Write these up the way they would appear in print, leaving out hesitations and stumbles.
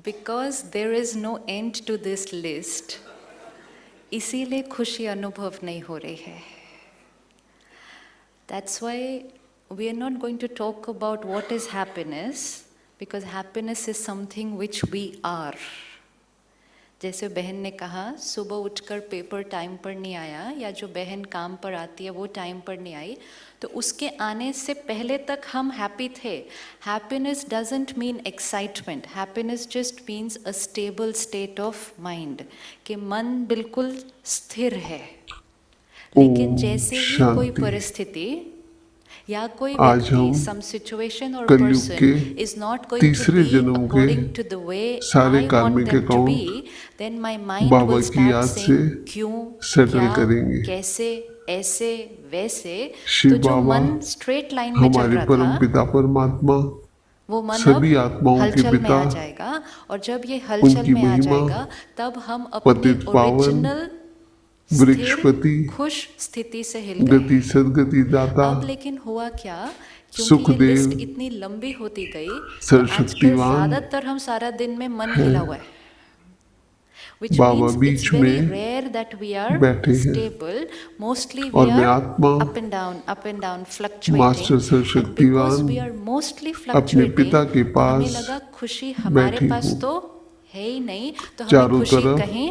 Because there is no end to this list, इसीलिए खुशी अनुभव नहीं हो रही है. That's why we are not going to talk about what is happiness, because happiness is something which we are. जैसे बहन ने कहा सुबह उठकर पेपर टाइम पर नहीं आया, या जो बहन काम पर आती है वो टाइम पर नहीं आई, तो उसके आने से पहले तक हम हैप्पी थे. Happiness doesn't mean excitement. Happiness just means a stable state of mind, कि मन बिल्कुल स्थिर है. लेकिन जैसे ही कोई परिस्थिति या कोई व्यक्ति, some situation or person is not going to be according to the way I want them to be, then my mind will start saying क्यों, क्या, कैसे, ऐसे, वैसे. तो जो मन स्ट्रेट लाइन में चल रहा था, हमारे पिता परमात्मा वो मन सभी आत्माओं के हलचल में पिता, आ जाएगा. और जब ये हलचल में आ जाएगा, तब हम अपनी ओरिजिनल वृक्षपति खुश स्थिति से हिल गए. गति सदगति दाता. अब लेकिन हुआ क्या, क्योंकि ये लिस्ट इतनी लंबी होती गई, सर्वशक्तिमान, ज्यादातर हम सारा दिन में मन हिला हुआ है. बाबा बीच में बैठे हैं, और मैं आत्मा up and down, fluctuating. Master सर्वशक्तिवान अपने पिता के पास हमें लगा खुशी हमारे पास तो है ही नहीं, तो हमें चारों खुशी तरफ कहीं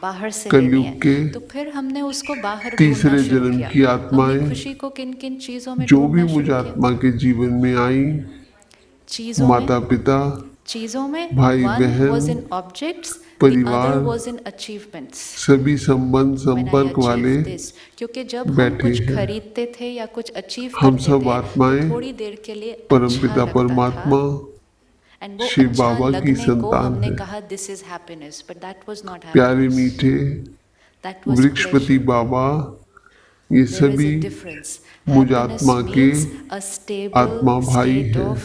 बाहर से कलयुग के तो फिर हमने उसको बाहर तीसरे जन्म की आत्माएं खुशी को किन किन चीजों में जो भी मुझ आत्मा के जीवन में आई, चीजों माता पिता, चीजों में, भाई बहन, was in objects, परिवार, the other was in achievements. सभी संबंध संपर्क वाले क्योंकि जब हम बैठे कुछ हैं. खरीदते थे या कुछ अचीव हम करते सब थे, आत्माएं थोड़ी देर के लिए परमपिता परमात्मा शिव बाबा की संतान हमने है. कहा this is happiness, but that was not happiness. प्यारे मीठे वृक्षपति बाबा, ये सभी मुझ आत्मा के आत्मा भाई हैं.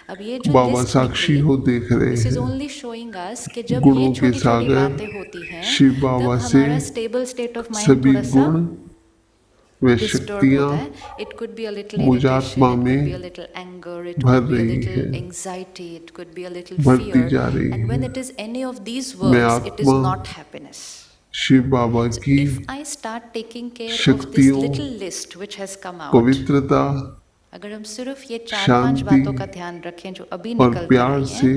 अब ये जो बाबा साक्षी हो देख रहे हैं. गुणों के सागर शिव बाबा से सभी गुण वे शक्तियाँ मुझ आत्मा में भर रही है, बढ़ती जा रही है. मैं आत्मा शिव बाबा की शक्तियों, पवित्रता, अगर हम सिर्फ ये 4-5 बातों का ध्यान रखें जो अभी निकल प्यार से,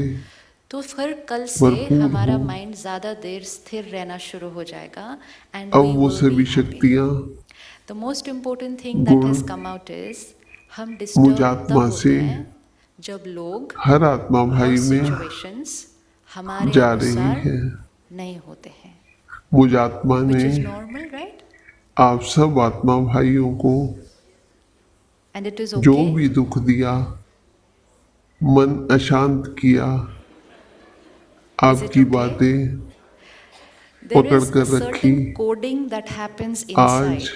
तो फिर कल से हमारा माइंड ज्यादा देर स्थिर रहना शुरू हो जाएगा. एंड अब वो सभी शक्तियाँ, the most important thing that has come out is, हम डिस्टर्ब तब होते हैं जब लोग, हर आत्मा भाई में हमारे जा रही है. नहीं होते हैं. मुझ आत्मा ने नॉर्मल, राइट? आप सब आत्मा भाइयों को जो भी दुख दिया, मन अशांत किया, आपकी बातें पकड़ कर रखी, आज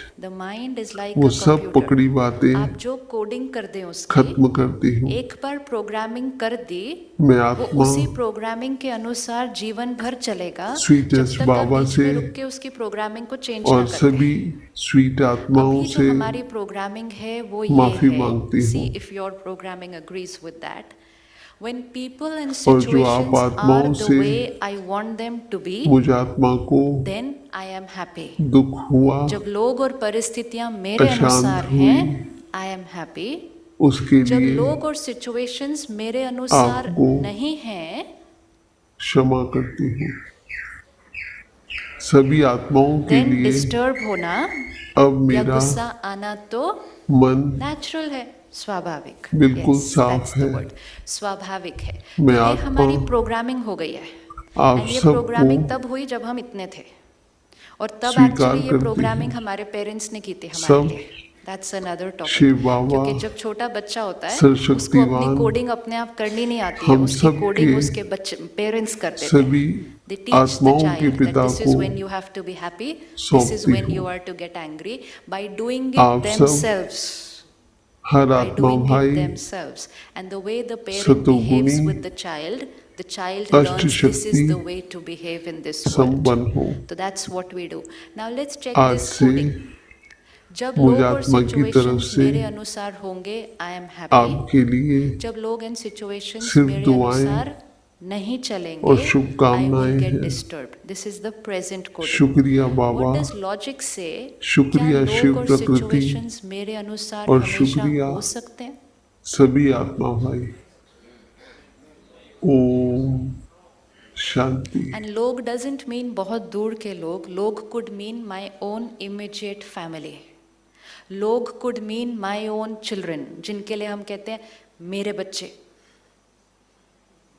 वो सब पकड़ी बातें आप जो कोडिंग कर दें उसकी खत्म करती हूँ. एक बार प्रोग्रामिंग कर दी, मैं आत्मा उसी प्रोग्रामिंग के अनुसार जीवन भर चलेगा. स्वीटेस्ट बाबा से रुक के उसकी प्रोग्रामिंग को चेंज और सभी स्वीट आत्माओं से हमारी प्रोग्रामिंग है वो माफी मांगती हूँ. See if your programming agrees with that. When people and और जो आप situations आत्माओं are the से way I want them to be, मुझ आत्मा को then I am happy. दुख हुआ, जब लोग और परिस्थितियां मेरे अशांत अनुसार हैं, I am happy. उसके जब लिए लोग और सिचुएशंस मेरे अनुसार नहीं हैं, क्षमा करती हूँ. सभी आत्माओं के then लिए डिस्टर्ब होना अब या मेरा गुस्सा आना तो मन नेचुरल है, स्वाभाविक, बिल्कुल साफ है. स्वाभाविक है. मैं ये आत्मा, हमारी प्रोग्रामिंग हो गई है. आप ये सबको प्रोग्रामिंग तब हुई जब हम इतने थे, और तब एक्चुअली ये प्रोग्रामिंग हमारे पेरेंट्स ने की थी हमारे लिए. That's another topic. शिव बाबा, क्योंकि जब छोटा बच्चा होता है उसको अपनी कोडिंग अपने आप करनी नहीं आती है, उसकी कोडिंग उसके बच्चे पेरेंट्स करते थे. सभी आत्माओं के पिता this is को when you have to be happy, this is when you are to get angry, by doing it आप सब themselves. हर By आत्मा doing it भाई themselves, and the way the parent सतोगुणी, behaves with the child learns this is the way to behave in this world. संपन्न हो. So that's what we do. Now let's check आज this से coding. जब लोग और situations मेरे अनुसार होंगे, आई एम हैप्पी। आपके लिए जब लोग एंड सिचुएशंस मेरे अनुसार नहीं चलेंगे, और शुभकामनाएं हैं। This is the present code. शुक्रिया बाबा। व्हाट डज लॉजिक से? शुक्रिया शिव प्रकृति मेरे अनुसार और हमेशा शुक्रिया हो सकते हैं। सभी आत्मा भाई। ओम शांति। एंड लोग डजंट मीन बहुत दूर के लोग। लोग could mean my own immediate family. लोग could mean my own children, जिनके लिए हम कहते हैं मेरे बच्चे।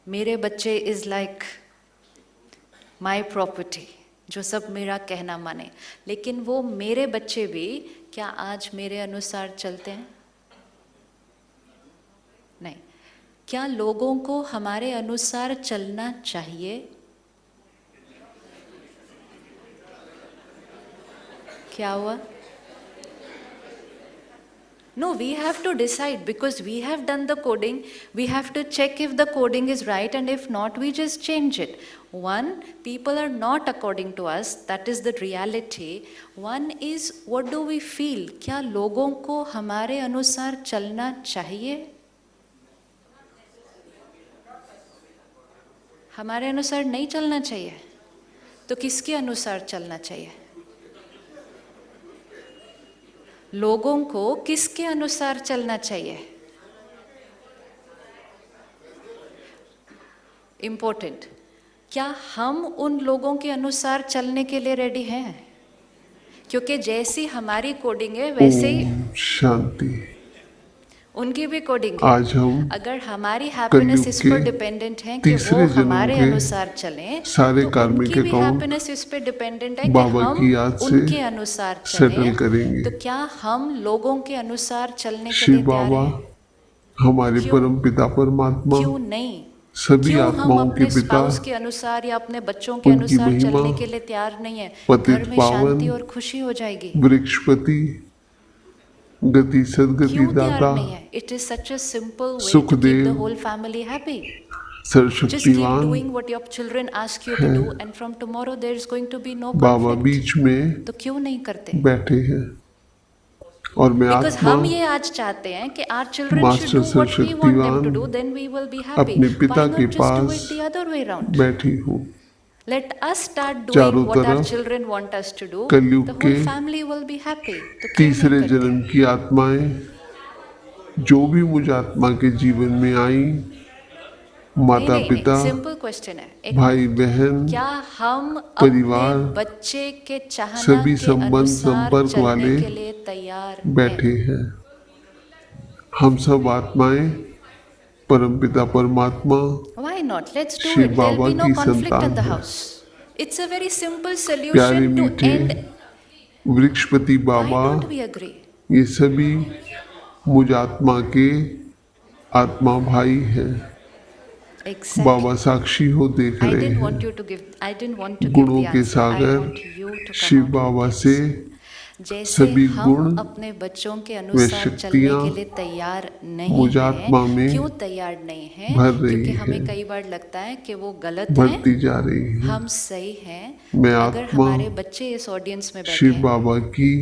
मेरे बच्चे इज लाइक माई प्रॉपर्टी, जो सब मेरा कहना माने। लेकिन वो मेरे बच्चे भी क्या आज मेरे अनुसार चलते हैं? नहीं। क्या लोगों को हमारे अनुसार चलना चाहिए? क्या हुआ? No, we have to decide because we have done the coding. We have to check if the coding is right, and if not, we just change it. One, people are not according to us. That is the reality. One is, what do we feel? क्या लोगों को हमारे अनुसार चलना चाहिए? हमारे अनुसार नहीं चलना चाहिए, तो किसके अनुसार चलना चाहिए? लोगों को किसके अनुसार चलना चाहिए? इम्पोर्टेंट। क्या हम उन लोगों के अनुसार चलने के लिए रेडी हैं? क्योंकि जैसी हमारी कोडिंग है वैसे ही शांति उनकी भी कोडिंग है। आज हम अगर हमारी हैप्पीनेस इस पर डिपेंडेंट है कि वो हमारे अनुसार चलें, सारे तो कार्मिक उनकी भी हैप्पीनेस इस पर डिपेंडेंट है कि हम उनके अनुसार चलें। तो क्या हम लोगों के अनुसार चलने के लिए तैयार हैं? हमारे परम पिता परमात्मा क्यों नहीं? सभी आत्माओं के पिता के अनुसार या अपने बच्चों के अनुसार चलने के लिए तैयार नहीं है? घर में शांति और खुशी हो जाएगी। वृक्षपति गति सदगति दाता, it is such a simple way सुख टू कीप देव, द होल फैमिली हैप्पी। सर्वशक्तिवान, doing what your children ask you to do, and from tomorrow there is going to be no बाबा बीच में तो क्यों नहीं करते? बैठे हैं। और मैं आत्मा, हम ये आज चाहते हैं कि our children should do what we want them to do, then we will be happy. अपने पिता के पास बैठी हूँ। Let us start doing what our children want us to do. The whole family will be happy. तीसरे जन्म की आत्माएं जो भी मुझ आत्मा के जीवन में आई, माता पिता, सिंपल क्वेश्चन है, भाई बहन, क्या हम परिवार, बच्चे के चाहना सभी संबंध संपर्क वाले के लिए तैयार बैठे हैं। हम सब आत्माएं परमपिता परमात्मा शिव बाबा की संतान है। It's a very simple solution प्यारे to मीठे end. वृक्षपति बाबा, ये सभी मुझ आत्मा के आत्मा भाई हैं। Exactly. बाबा साक्षी हो देख रहे हैं। गुणों के सागर शिव बाबा से सभी गुण अपने बच्चों के अनुसार चलने के लिए तैयार नहीं मुझ आत्मा में क्यों तैयार नहीं है? भर रही क्योंकि है, हमें कई बार लगता है कि वो गलत बढ़ती जा रही है। हम सही हैं। मैं अगर आत्मा हमारे बच्चे इस ऑडियंस में बैठे शिव बाबा की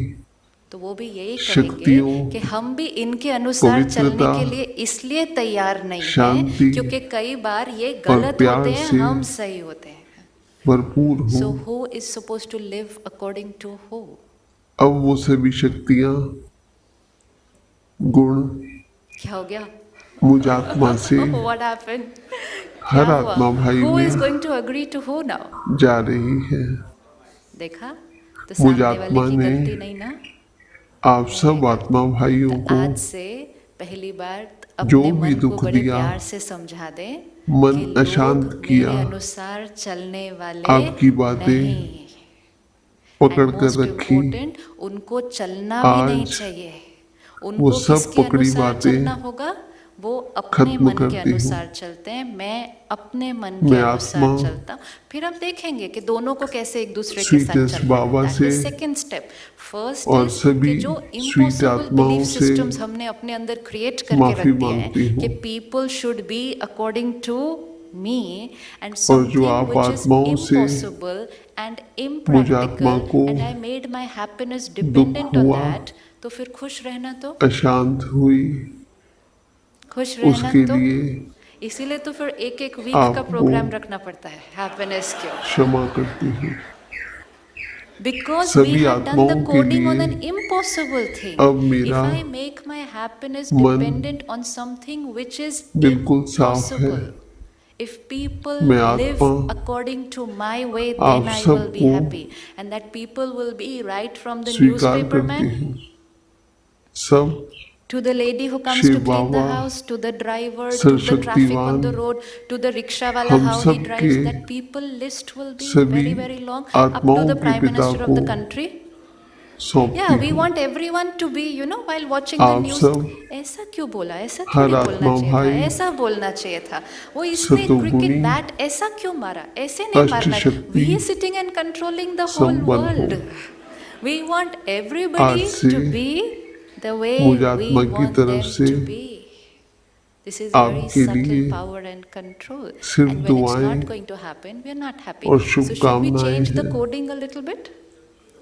तो वो भी यही कहेंगे कि हम भी इनके अनुसार चलने के लिए इसलिए तैयार नहीं हैं क्योंकि कई बार ये गलत होते हैं, हम सही होते हैं। भरपूर हो। So who is supposed to live according to who? अब वो सभी शक्तियां, गुण क्या हो गया? मुझ आत्मा से What happened? हर आत्मा भाई Who is में going to agree to who now? जा रही है। देखा? तो सामने वाले की गलती नहीं ना? आप सब आत्मा भाइयों को आज से पहली बार अपने मन को बड़े प्यार से समझा दे, मन अशांत किया, मेरे अनुसार चलने वाले आपकी बातें पकड़ कर रखी, उनको चलना भी नहीं चाहिए। उनको वो सब पकड़ी बातें चलना होगा, वो अपने मन के अनुसार चलते हैं। मैं अपने मन के अनुसार चलता हूँ। फिर हम देखेंगे कि दोनों को कैसे एक दूसरे के साथ चलना है। Second step. फर्स्ट और सभी जो इम्पॉसिबल बिलीफ सिस्टम्स हमने अपने अंदर क्रिएट करके रख दिए हैं कि people should be according to me and और something जो आप which is आत्माओं से impossible and मुझ आत्मा impractical को and I made my happiness दुख dependent on हुआ, that, तो फिर खुश रहना तो अशांत हुई, खुश रहना उसके तो लिए इसीलिए तो फिर एक एक वीक का प्रोग्राम रखना पड़ता है हैप्पीनेस के ऊपर। क्षमा करती हूँ। Because we सभी had done the आत्माओं के coding on लिए an impossible thing. अब If मेरा I make my happiness मन dependent on something which is बिल्कुल साफ है। impossible, if people मैं live आत्मा according to my way, आप then I will be सबको happy. And that people will be right from the स्वीकार newspaper करती man हूँ। सब to the lady who comes Shiv to clean the Baba, house, to the driver, to the traffic सरस्वतीवान, on the road, to the rickshaw wala हम how he सब drives, के that people list will be सभी very, very long, up to आत्माओं the के prime पिता minister of को the country. सौंपती Yeah, we हूँ। want everyone to be, while watching the आप news, सब ऐसा क्यों बोला, ऐसा हर थोड़ी बोलना आत्मा चाहिए था, भाई ऐसा बोलना चाहिए था, वो इसने सतोगुणी क्रिकेट बैट ऐसा क्यों मारा, ऐसे नहीं अष्ट मारना है। शक्ति We are sitting and controlling the whole संपन्न हो। world. We want आज everybody से to be the way मुझ we आत्मा की want तरफ them से to be. This is very आपके subtle लिए power and control. सिर्फ And when it's दुआएं not going to happen, we are not happy. और So should we शुभकामनाएं change the हैं। coding a little bit?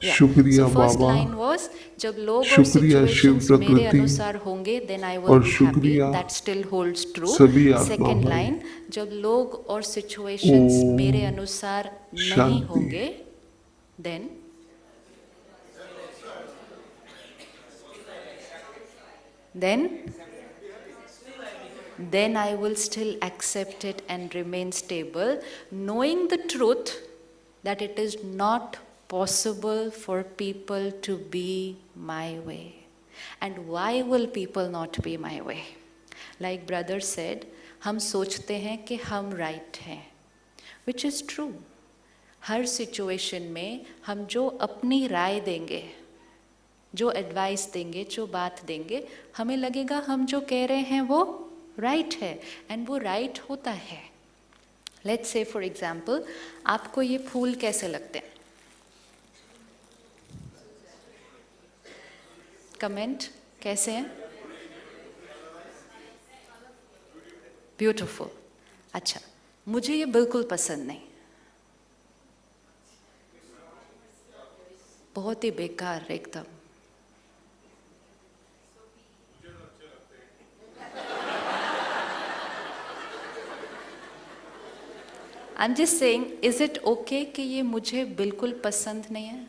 Yeah. शुक्रिया So first Baba, line was, जब लोग और शुक्रिया शिव situations मेरे प्रकृति, अनुसार होंगे, then I will और be happy. शुक्रिया That still holds true. सभी आत्मा Second भाई, line, जब लोग और situations ओम मेरे अनुसार नहीं शांति। होंगे, then I will still accept it and remain stable, knowing the truth that it is not possible for people to be my way. And why will people not be my way? Like brother said, हम सोचते हैं कि हम right हैं, which is true. Her situation में हम जो अपनी राय देंगे, जो एडवाइस देंगे, जो बात देंगे, हमें लगेगा हम जो कह रहे हैं वो राइट है, एंड वो राइट होता है। लेट्स से फॉर एग्जाम्पल, आपको ये फूल कैसे लगते हैं? कमेंट कैसे हैं? ब्यूटिफुल। अच्छा, मुझे ये बिल्कुल पसंद नहीं, बहुत ही बेकार एकदम। I'm just saying, is it okay कि ये मुझे बिल्कुल पसंद नहीं है?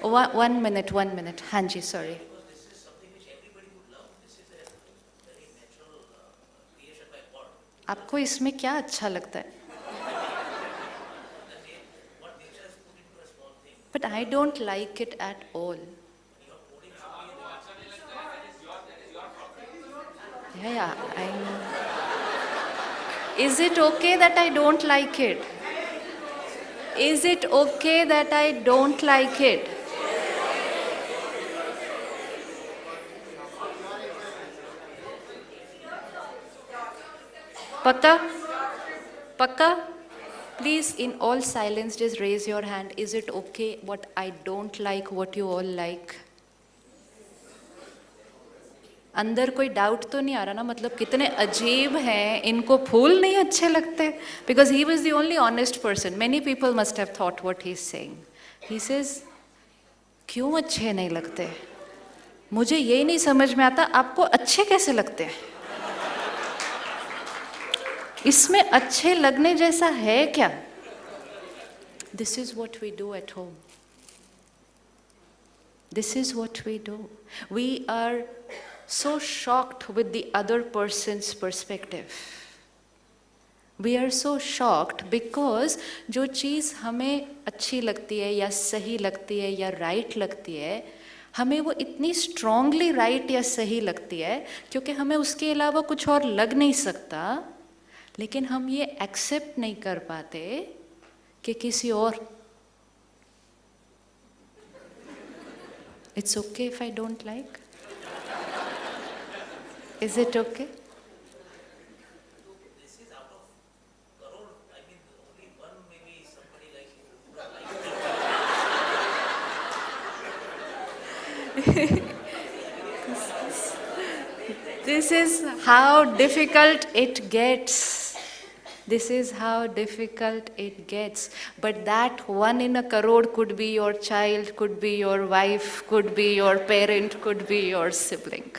One minute. हाँ जी, sorry. आपको इसमें क्या अच्छा लगता है? But I don't like it at all. Yeah, I know. Is it okay that I don't like it? Is it okay that I don't like it? Pakka? Please, in all silence, just raise your hand. Is it okay what I don't like, what you all like? अंदर कोई doubt तो नहीं आ रहा ना? मतलब कितने अजीब हैं, इनको फूल नहीं अच्छे लगते? Because he was the only honest person. Many people must have thought what he is saying. He says, क्यों अच्छे नहीं लगते? मुझे ये नहीं समझ में आता, आपको अच्छे कैसे लगते हैं? इसमें अच्छे लगने जैसा है क्या? This is what we do at home. This is what we do. We are so shocked with the other person's perspective. We are so shocked because जो चीज़ हमें अच्छी लगती है या सही लगती है या right लगती है, हमें वो इतनी strongly right या सही लगती है क्योंकि हमें उसके अलावा कुछ और लग नहीं सकता, लेकिन हम ये accept नहीं कर पाते कि किसी और. It's okay if I don't like? Is it okay? This is out of crore. I mean, only one maybe somebody like you. This is how difficult it gets. This is how difficult it gets. But that 1 in a crore could be your child, could be your wife, could be your parent, could be your sibling.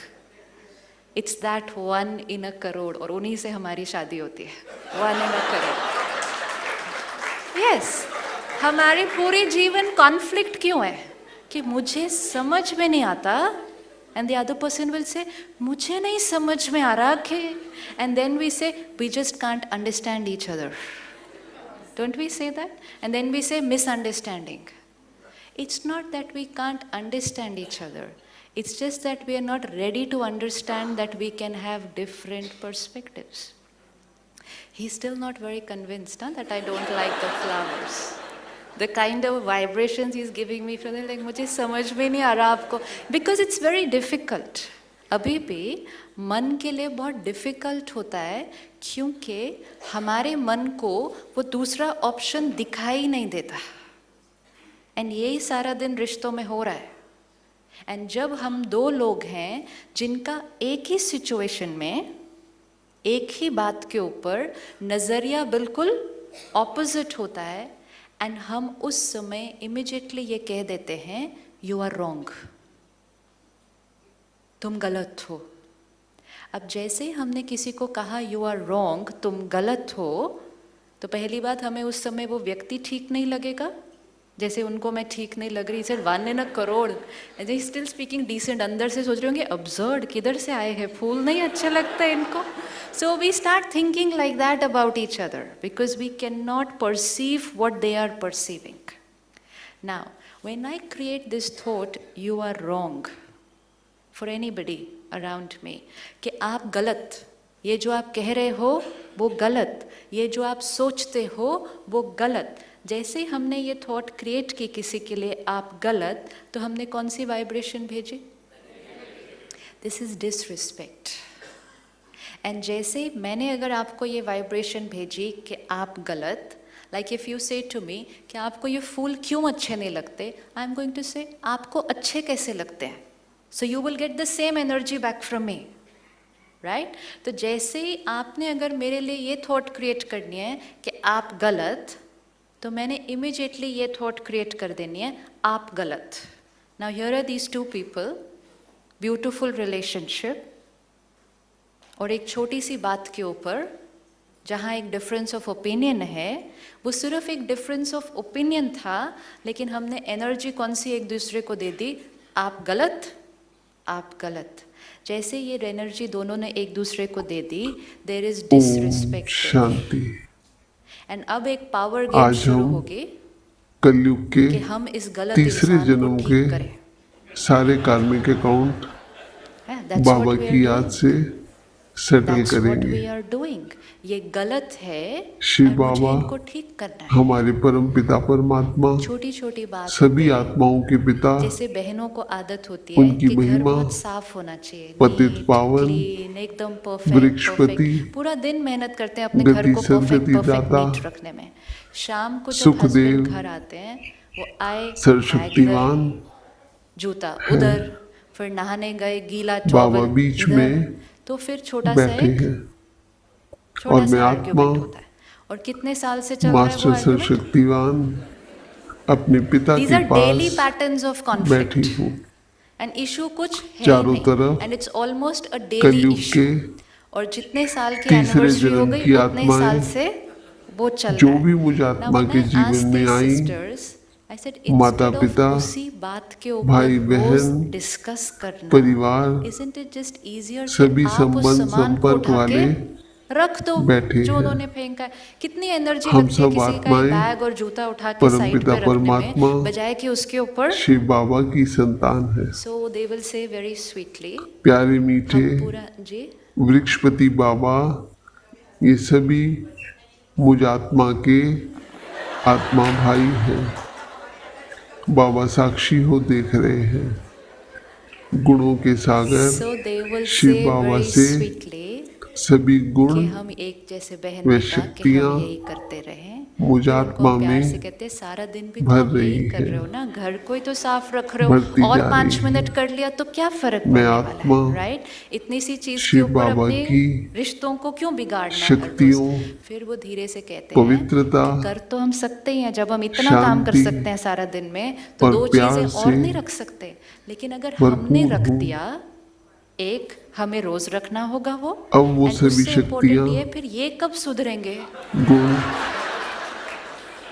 It's that 1 in a crore. और उन्हीं से हमारी शादी होती है. 1 in a crore. Yes. हमारी पूरी जीवन कॉन्फ्लिक्ट क्यों है? कि मुझे समझ में नहीं आता. And the other person will say, मुझे नहीं समझ में आ रहा कि, and then we say, we just can't understand each other. Don't we say that? And then we say misunderstanding. It's not that we can't understand each other. It's just that we are not ready to understand that we can have different perspectives. He's still not very convinced that I don't like the flowers. The kind of vibrations he's giving me from there, like मुझे समझ में नहीं आ रहा आपको, because it's very difficult. अभी भी मन के लिए बहुत difficult होता है क्योंकि हमारे मन को वो दूसरा ऑप्शन दिखाई नहीं देता. And यही सारा दिन रिश्तों में हो रहा है. And जब हम 2 लोग हैं जिनका एक ही सिचुएशन में एक ही बात के ऊपर नजरिया बिल्कुल ऑपोजिट होता है, एंड हम उस समय इमीडिएटली ये कह देते हैं यू आर रॉन्ग, तुम गलत हो. अब जैसे ही हमने किसी को कहा यू आर रॉन्ग, तुम गलत हो, तो पहली बात हमें उस समय वो व्यक्ति ठीक नहीं लगेगा. जैसे उनको मैं ठीक नहीं लग रही. Sir 1 in a crore, and still speaking decent. अंदर से सोच रहे होंगे अब्सर्ड, किधर से आए हैं, फूल नहीं अच्छा लगता है इनको. So we start thinking like that about each other because we cannot perceive what they are perceiving. Now, when I create this thought, you are wrong, for anybody around me, कि आप गलत, ये जो आप कह रहे हो वो गलत, ये जो आप सोचते हो वो गलत. जैसे हमने ये थॉट क्रिएट की किसी के लिए आप गलत, तो हमने कौन सी वाइब्रेशन भेजी? This is disrespect. एंड जैसे मैंने अगर आपको ये वाइब्रेशन भेजी कि आप गलत, लाइक इफ यू से टू मी कि आपको ये फूल क्यों अच्छे नहीं लगते, आई एम गोइंग टू से आपको अच्छे कैसे लगते हैं. So you will get the same energy back from me, right. तो जैसे ही आपने अगर मेरे लिए ये थॉट क्रिएट करनी है कि आप गलत, तो मैंने इमीडिएटली ये थॉट क्रिएट कर देनी है आप गलत. Now here are these 2 people, beautiful relationship, और एक छोटी सी बात के ऊपर जहाँ एक डिफरेंस ऑफ ओपिनियन है, वो सिर्फ एक डिफरेंस ऑफ ओपिनियन था, लेकिन हमने एनर्जी कौन सी एक दूसरे को दे दी, आप गलत, आप गलत. जैसे ये एनर्जी दोनों ने एक दूसरे को दे दी, देयर इज डिसरिस्पेक्ट, शांति. एंड अब एक पावर गेम शुरू होगी कलयुग के कि हम इस गलत तीसरे जन्म के सारे कार्मिक अकाउंट बाबा की याद से सेटल करेंगे. ये गलत है, शिव बाबा इनको ठीक करना है. हमारे परम पिता परमात्मा, छोटी छोटी बात, सभी आत्माओं के पिता, जैसे बहनों को आदत होती है उनकी कि महिमा, घर बहुत साफ होना चाहिए, पतित पावन, एकदम परफेक्ट, वृक्षपति, पूरा दिन मेहनत करते हैं अपने घर को परफेक्ट नीट रखने में. शाम को जब हस्बैंड घर आते हैं, वो आए, सर्वशक्तिमान, जूता उधर, फिर नहाने गए, गीला बाबा बीच में, तो फिर छोटा सा एक और मैं आत्मा होता है. और कितने साल से चल रहा है मास्टर सर्वशक्तिवान अपने पिता के पास बैठी हूँ. एंड इशू कुछ है चारों नहीं, तरफ and it's almost a daily कलयुग इशू. के और जितने साल की तीसरे एनिवर्सरी हो जन्म गई, की उतने साल आत्माएं से वो चल जो रहा है. भी मुझे आत्मा के जीवन में आई, माता पिता, भाई बहन, डिस्कस करना, परिवार, सभी संबंध संपर्क वाले रख दो बैठे जो हैं. उन्होंने फेंका है. कितनी एनर्जी हम लगती है सब किसी का आत्माएं बैग और जूता उठा के साइड परमपिता पे रखने परमात्मा में, बजाय कि उसके ऊपर शिव बाबा की संतान है. So they will say very sweetly, प्यारे मीठे पूरा जी वृक्षपति बाबा, ये सभी मुझ आत्मा के आत्मा भाई हैं. बाबा साक्षी हो देख रहे हैं. गुणों के सागर शिव बाबा से सभी गुण हम एक जैसे बहन व पिता, कि हम शक्तियाँ यही करते रहें. मुझात्मा प्यार से में कहते हैं सारा दिन भी तो भर आप रही यही कर है, रहे हो ना, घर को ही तो साफ रख रहे बढ़ती हो, और जा 5 रही मिनट है। कर लिया तो क्या फर्क मैं पड़ने वाला आत्मा है, राइट? इतनी सी चीज के शिव ऊपर बाबा अपने की रिश्तों को क्यों बिगाड़ना हर रोज? शक्तियों, फिर वो धीरे से कहते हैं पवित्रता, कि कर तो हम सकते ही हैं, जब हम इतना काम कर शांति सकते हैं सारा दिन में, तो और 2 प्यार चीजें और से नहीं रख सकते? लेकिन अगर हमने भरपूर रख हूँ। दिया, एक हमें रोज रखना होगा वो, अब वो एंड सभी उससे इम्पोर्टेंट शक्तियाँ, ये, फिर ये कब सुधरेंगे? गुण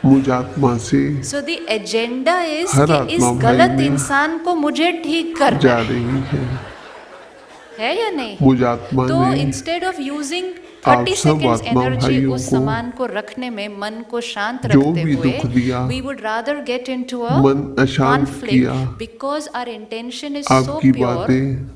मुझात्मा से सो द एजेंडा इज हर कि इस आत्मा भाई गलत में इंसान को मुझे ठीक करना जा रही है या नहीं? मुझात्मा तो ने इंस्टेड ऑफ यूजिंग आप 30 सब सेकेंड्स आत्मा एनर्जी भाइयों उस को सामान को रखने में, मन को शांत जो रखते भी हुए, दुख दिया, we would rather get into a मन अशांत किया, conflict, because our intention is so आपकी प्योर। बातें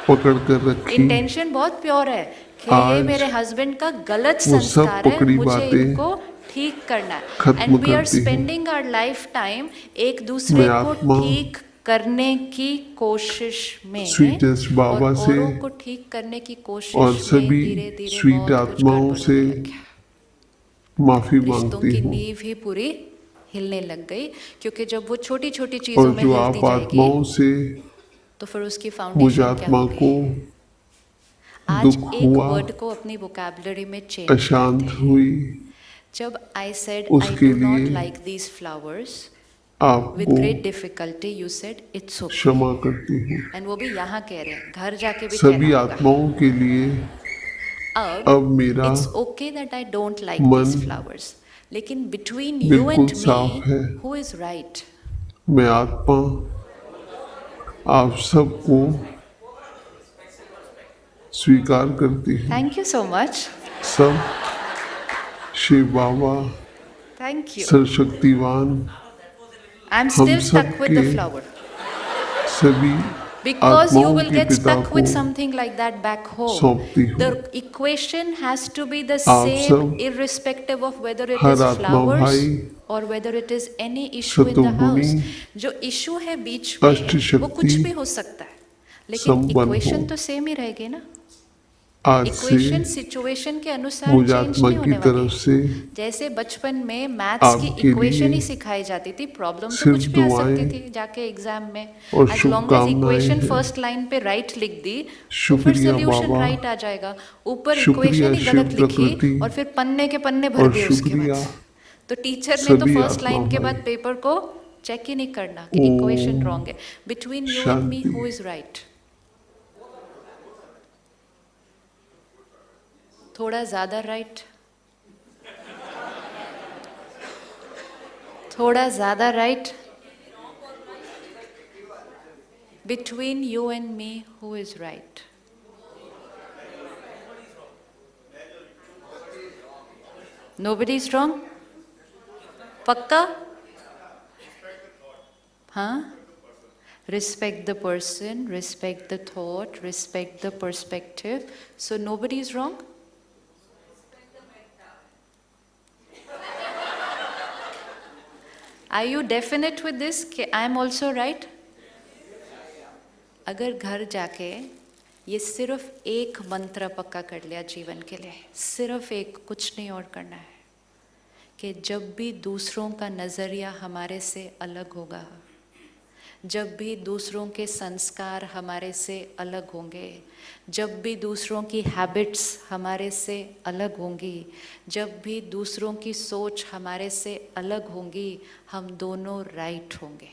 पकड़ कर रखी, इंटेंशन बहुत प्योर है कि ये आज मेरे हस्बैंड का गलत वो सब संस्कार है, पकड़ी मुझे बातें इनको ठीक करना है, खत्म एंड वी आर करती हूँ। स्पेंडिंग आवर लाइफ टाइम एक दूसरे मैं को आत्मा ठीक करने की कोशिश में, स्वीटेस्ट और बाबा से औरों को ठीक करने की और कोशिश में सभी धीरे धीरे स्वीट बहुत कुछ आत्माओं गड़बड़ से होने लग गया। माफी रिश्तों मांगती की हूँ। नींव ही पूरी हिलने लग गई, क्योंकि जब वो छोटी छोटी चीजों और में जो हिलती आप जाएगी, आत्माओं से तो फिर उसकी फाउंडेशन क्या मुझात्मा होगी? को आज दुख एक हुआ, वर्ड को अपनी वोकैबुलरी में चेंज अशांत करते हैं। हुई, जब आई सेड आई उसके डू नॉट लिए लाइक दीज फ्लावर्स, विद आपको great difficulty you said it's okay, क्षमा करती हूँ। एंड वो भी यहाँ कह रहे हैं, घर जाके भी सभी कहना होगा। आत्माओं के लिए अब मेरा it's okay that I don't like मन दीज फ्लावर्स, लेकिन बिटवीन यू बिल्कुल एंड साफ है। Me who is right? मैं आत्मा आप सबको स्वीकार करती हूँ। Thank you so much. सब शिव बाबा थैंक यू। सर्वशक्तिवान आई एम हम स्टिल स्टक विद द सबके फ्लावर, सभी because you आत्माओं will के get पिता stuck को with something like that back home. सौंपती हूँ। The equation has to be the आप same सब irrespective of whether it her is आत्मा flowers भाई or whether it is any issue in the सतुगुणी house. जो issue है बीच में, अष्ट वो कुछ शक्ति भी हो सकता है, लेकिन संपन्न equation हो। तो सेम ही रहेगी ना। आज इक्वेशन से सिचुएशन के अनुसार चेंज मुझात्मा नहीं की होने तरफ वाली। से जैसे बचपन में मैथ्स की आपके इक्वेशन लिए ही सिखाई जाती थी, प्रॉब्लम तो सिर्फ कुछ भी आ सकती दुआएं थी जाके एग्जाम में, और एज लॉन्ग एज शुभकामनाएं इक्वेशन हैं। फर्स्ट लाइन पे राइट लिख दी, तो फिर शुक्रिया सोल्यूशन बाबा, राइट आ जाएगा। ऊपर शुक्रिया इक्वेशन ही शिव गलत लिखी प्रकृति, और फिर पन्ने के पन्ने भर और दिए उसके शुक्रिया बाद, तो टीचर ने तो सभी फर्स्ट आत्मा लाइन के भाई। बाद पेपर को चेक ही नहीं करना कि इक्वेशन रॉन्ग है। Between you and me Shanti. Who is right? थोड़ा ज्यादा राइट, थोड़ा ज्यादा right? Between you and me who is right? Nobody is wrong? पक्का? हाँ? Respect the person, respect the thought, respect the perspective. So nobody is wrong? Are you definite with this? I am also right? अगर घर जाके ये सिर्फ एक मंत्र पक्का कर लिया जीवन के लिए, सिर्फ एक, कुछ नहीं और करना है, कि जब भी दूसरों का नज़रिया हमारे से अलग होगा, जब भी दूसरों के संस्कार हमारे से अलग होंगे, जब भी दूसरों की हैबिट्स हमारे से अलग होंगी, जब भी दूसरों की सोच हमारे से अलग होंगी, हम दोनों राइट होंगे।